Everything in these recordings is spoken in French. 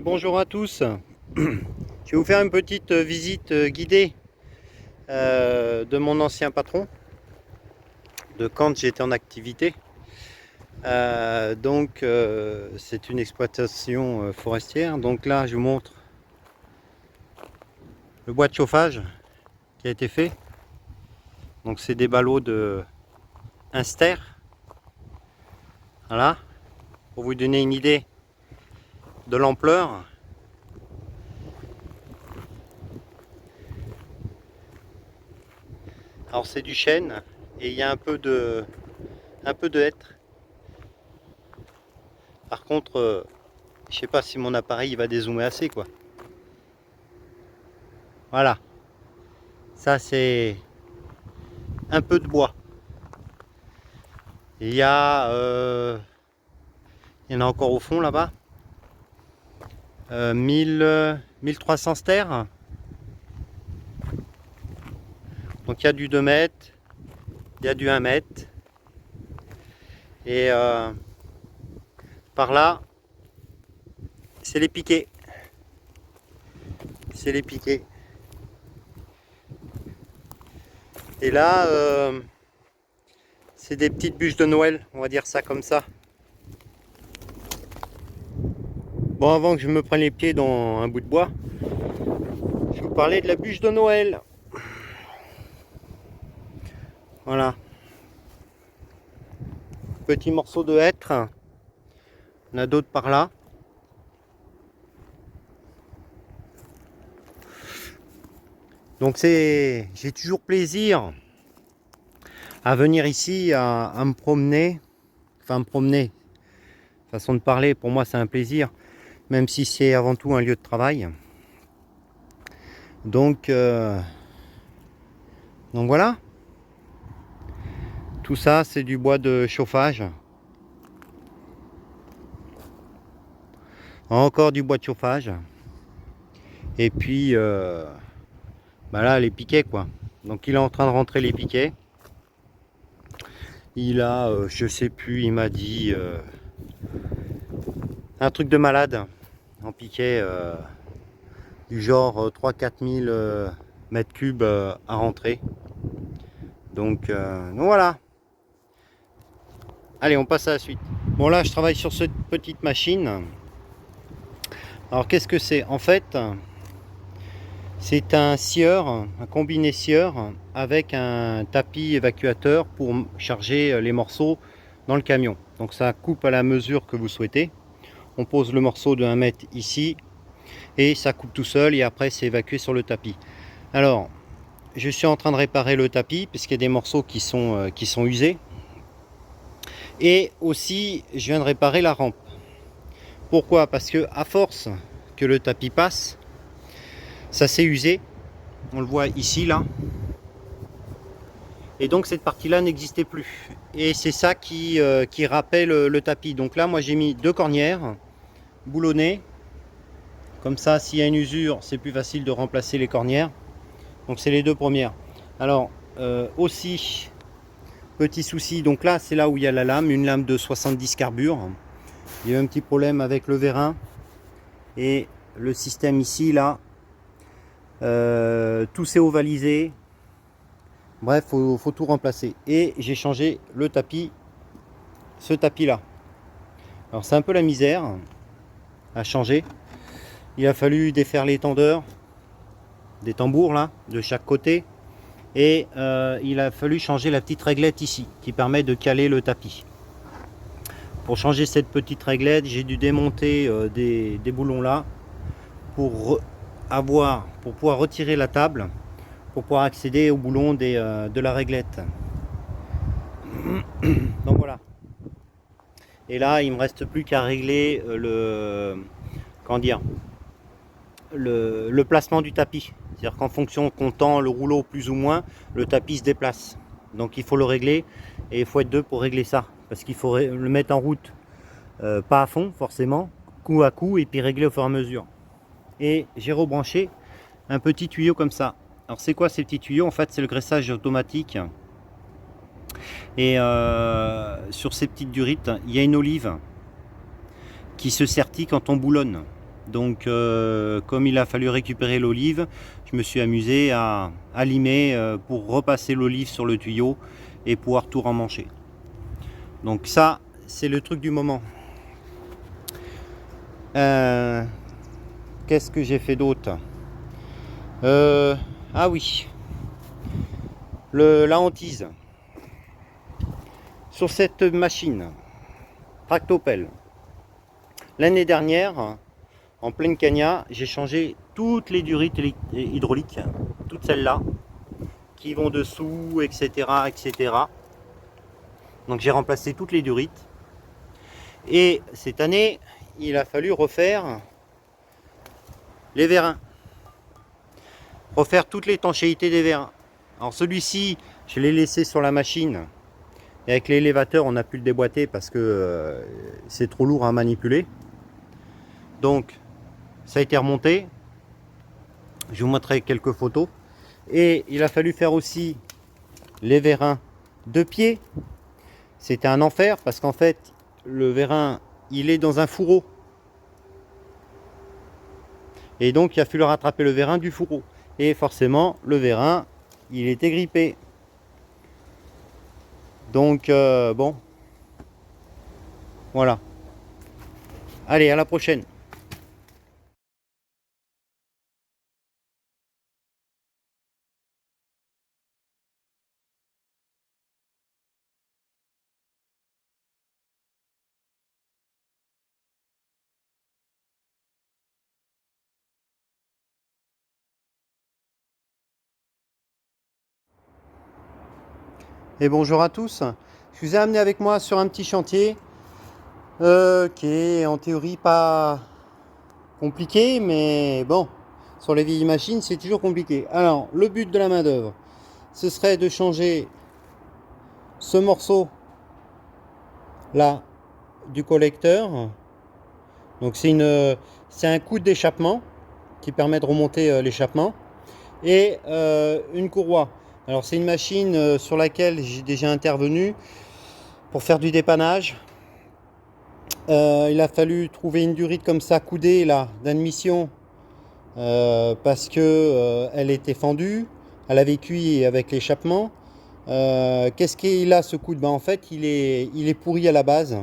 Bonjour à tous. Je vais vous faire une petite visite guidée de mon ancien patron, de quand j'étais en activité. C'est une exploitation forestière. Donc là, je vous montre le bois de chauffage qui a été fait. Donc c'est des ballots de Inster. Voilà, pour vous donner une idée de l'ampleur. Alors c'est du chêne et il y a un peu de hêtre. Par contre, je sais pas si mon appareil va dézoomer assez quoi. Voilà, ça c'est un peu de bois. Il y en a encore au fond là-bas. 1300 stères. Donc il y a du 2 mètres, il y a du 1 mètre. Et par là, c'est les piquets. C'est les piquets. Et là, c'est des petites bûches de Noël, on va dire ça comme ça. Bon, avant que je me prenne les pieds dans un bout de bois, je vais vous parler de la bûche de Noël. Voilà. Petit morceau de hêtre. On a d'autres par là. Donc j'ai toujours plaisir à venir ici, à me promener. Enfin, me promener, façon de parler, pour moi c'est un plaisir, même si c'est avant tout un lieu de travail. Donc voilà. Tout ça, c'est du bois de chauffage. Encore du bois de chauffage. Et puis, là, les piquets, quoi. Donc, il est en train de rentrer les piquets. Il a, je sais plus, il m'a dit un truc de malade en piquet, du genre 3-4 000 mètres cubes à rentrer. Donc voilà. Allez, on passe à la suite. Bon, là, je travaille sur cette petite machine. Alors, qu'est-ce que c'est? En fait, c'est un scieur, un combiné scieur avec un tapis évacuateur pour charger les morceaux dans le camion. Donc, ça coupe à la mesure que vous souhaitez. On pose le morceau de 1 mètre ici et ça coupe tout seul et après, c'est évacué sur le tapis. Alors, je suis en train de réparer le tapis puisqu'il y a des morceaux qui sont usés. Et aussi, je viens de réparer la rampe. Pourquoi? Parce que à force que le tapis passe, ça s'est usé. On le voit ici, là. Et donc cette partie-là n'existait plus. Et c'est ça qui rappelle le tapis. Donc là, moi j'ai mis 2 cornières boulonnées. Comme ça, s'il y a une usure, c'est plus facile de remplacer les cornières. Donc c'est les 2 premières. Alors aussi, petit souci, donc là c'est là où il y a la lame, une lame de 70 carbure. Il y a eu un petit problème avec le vérin et le système ici là, tout s'est ovalisé. Bref, faut tout remplacer. Et j'ai changé le tapis, ce tapis là. Alors c'est un peu la misère à changer. Il a fallu défaire les tendeurs, des tambours là, de chaque côté. Et il a fallu changer la petite réglette ici qui permet de caler le tapis. Pour changer cette petite réglette, j'ai dû démonter des boulons là pour pouvoir retirer la table, pour pouvoir accéder au boulon de la réglette. Donc voilà. Et là, il me reste plus qu'à régler le placement du tapis. C'est-à-dire qu'en fonction qu'on tend le rouleau plus ou moins, le tapis se déplace. Donc il faut le régler et il faut être 2 pour régler ça. Parce qu'il faut le mettre en route, pas à fond forcément, coup à coup, et puis régler au fur et à mesure. Et j'ai rebranché un petit tuyau comme ça. Alors c'est quoi ces petits tuyaux? En fait c'est le graissage automatique. Et sur ces petites durites, il y a une olive qui se sertit quand on boulonne. Donc comme il a fallu récupérer l'olive, je me suis amusé à limer pour repasser l'olive sur le tuyau et pouvoir tout remmancher. Donc ça, c'est le truc du moment. Qu'est-ce que j'ai fait d'autre? Ah oui, la hantise. Sur cette machine tractopelle, l'année dernière, en pleine Cagna, j'ai changé toutes les durites hydrauliques, toutes celles-là, qui vont dessous, etc., etc. Donc j'ai remplacé toutes les durites. Et cette année, il a fallu refaire les vérins. Refaire toute l'étanchéité des vérins. Alors celui-ci, je l'ai laissé sur la machine. Et avec l'élévateur, on a pu le déboîter parce que c'est trop lourd à manipuler. Donc, ça a été remonté. Je vous montrerai quelques photos. Et il a fallu faire aussi les vérins de pied. C'était un enfer parce qu'en fait, le vérin, il est dans un fourreau. Et donc, il a fallu rattraper le vérin du fourreau. Et forcément, le vérin, il était grippé. Donc, bon, voilà. Allez, à la prochaine. Et bonjour à tous. Je vous ai amené avec moi sur un petit chantier qui est en théorie pas compliqué, mais bon, sur les vieilles machines, c'est toujours compliqué. Alors, le but de la main d'œuvre, ce serait de changer ce morceau là du collecteur. Donc c'est un coup d'échappement qui permet de remonter l'échappement et une courroie. Alors c'est une machine sur laquelle j'ai déjà intervenu pour faire du dépannage. Il a fallu trouver une durite comme ça coudée là d'admission parce que elle était fendue, elle avait cuit avec l'échappement. Qu'est-ce qu'il a ce coude? Ben, en fait il est pourri à la base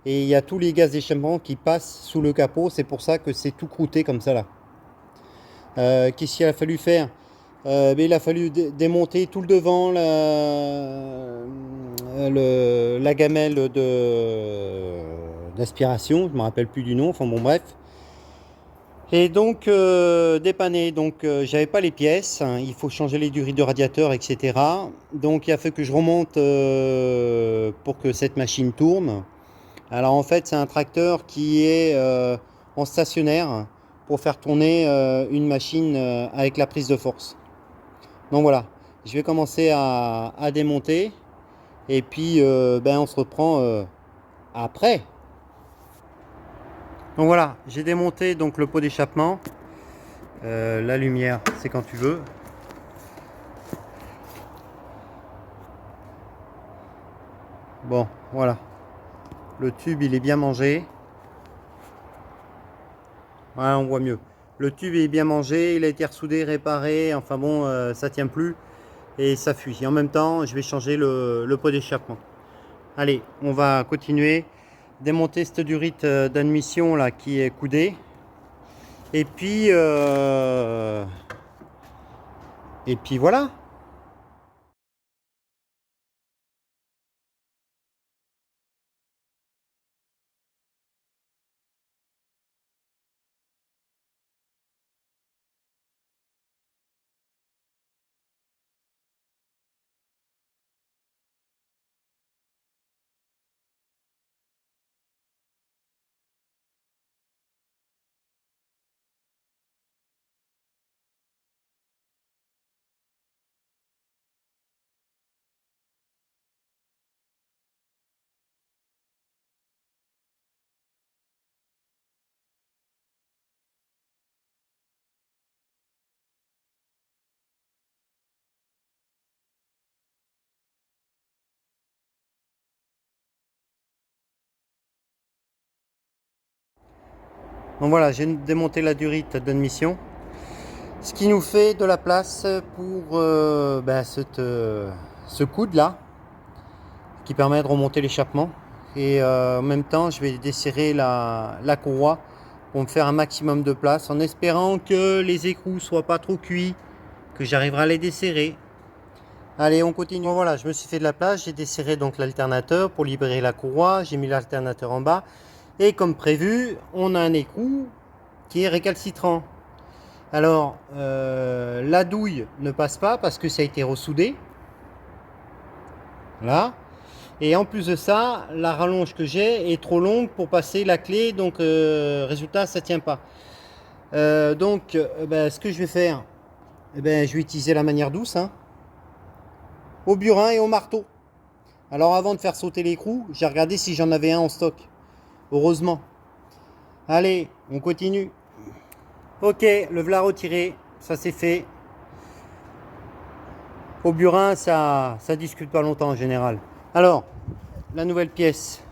et il y a tous les gaz d'échappement qui passent sous le capot, c'est pour ça que c'est tout croûté comme ça là. Qu'est-ce qu'il a fallu faire? Ben, il a fallu démonter tout le devant, la gamelle d'aspiration, je ne me rappelle plus du nom, enfin bon bref. Et donc dépanner, donc j'avais pas les pièces, hein, il faut changer les durites de radiateur, etc. Donc il a fallu que je remonte pour que cette machine tourne. Alors en fait c'est un tracteur qui est en stationnaire pour faire tourner une machine avec la prise de force. Donc voilà, je vais commencer à démonter et puis ben, on se reprend après. Donc voilà, j'ai démonté donc le pot d'échappement. La lumière, c'est quand tu veux. Bon, voilà. Le tube, il est bien mangé. Voilà, on voit mieux. Le tube est bien mangé, il a été ressoudé, réparé. Enfin bon, ça tient plus et ça fuit. Et en même temps, je vais changer le pot d'échappement. Allez, on va continuer. Démonter cette durite d'admission là qui est coudée. Et puis voilà. Donc voilà, j'ai démonté la durite d'admission. Ce qui nous fait de la place pour ce coude là, qui permet de remonter l'échappement. Et en même temps, je vais desserrer la courroie pour me faire un maximum de place, en espérant que les écrous soient pas trop cuits, que j'arriverai à les desserrer. Allez, on continue. Bon, voilà, je me suis fait de la place, j'ai desserré donc l'alternateur pour libérer la courroie, j'ai mis l'alternateur en bas. Et comme prévu, on a un écrou qui est récalcitrant. Alors, la douille ne passe pas parce que ça a été ressoudé. Là. Et en plus de ça, la rallonge que j'ai est trop longue pour passer la clé. Donc, résultat, ça tient pas. Ce que je vais faire, je vais utiliser la manière douce. Hein, au burin et au marteau. Alors, avant de faire sauter l'écrou, j'ai regardé si j'en avais un en stock. Heureusement. Allez, on continue. Ok, le voilà retiré, ça c'est fait. Au burin, ça discute pas longtemps en général. Alors, la nouvelle pièce,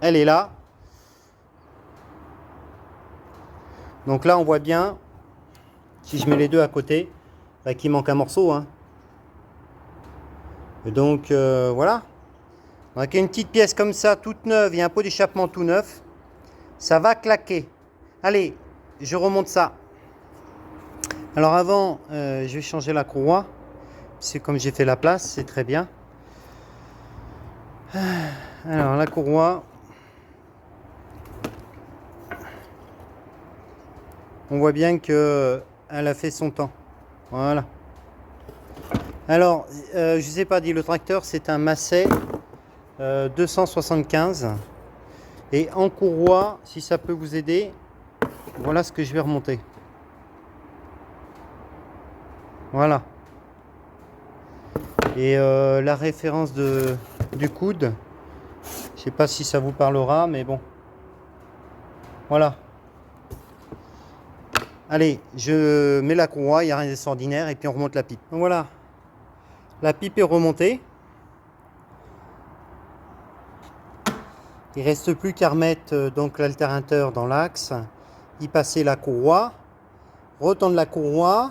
elle est là. Donc là, on voit bien, si je mets les deux à côté, qu'il manque un morceau. Hein. Et donc, voilà. Donc, une petite pièce comme ça, toute neuve, et un pot d'échappement tout neuf, ça va claquer. Allez, je remonte ça. Alors avant, je vais changer la courroie. C'est comme j'ai fait la place, c'est très bien. Alors la courroie, on voit bien que elle a fait son temps. Voilà. Alors, je sais pas dit, le tracteur c'est un Massey 275. Et en courroie, si ça peut vous aider, voilà ce que je vais remonter. Voilà. Et la référence du coude, je sais pas si ça vous parlera, mais bon. Voilà. Allez, je mets la courroie, il n'y a rien d'extraordinaire, et puis on remonte la pipe. Donc voilà, la pipe est remontée. Il ne reste plus qu'à remettre donc l'alternateur dans l'axe, y passer la courroie, retendre la courroie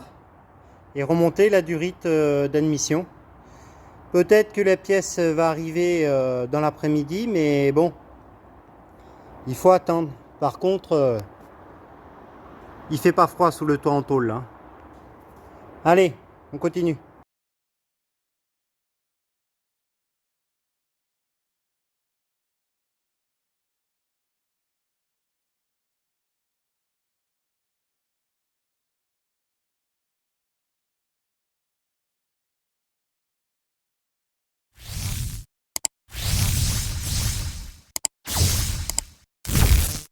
et remonter la durite d'admission. Peut-être que la pièce va arriver dans l'après-midi, mais bon, il faut attendre. Par contre, il fait pas froid sous le toit en tôle. Hein. Allez, on continue.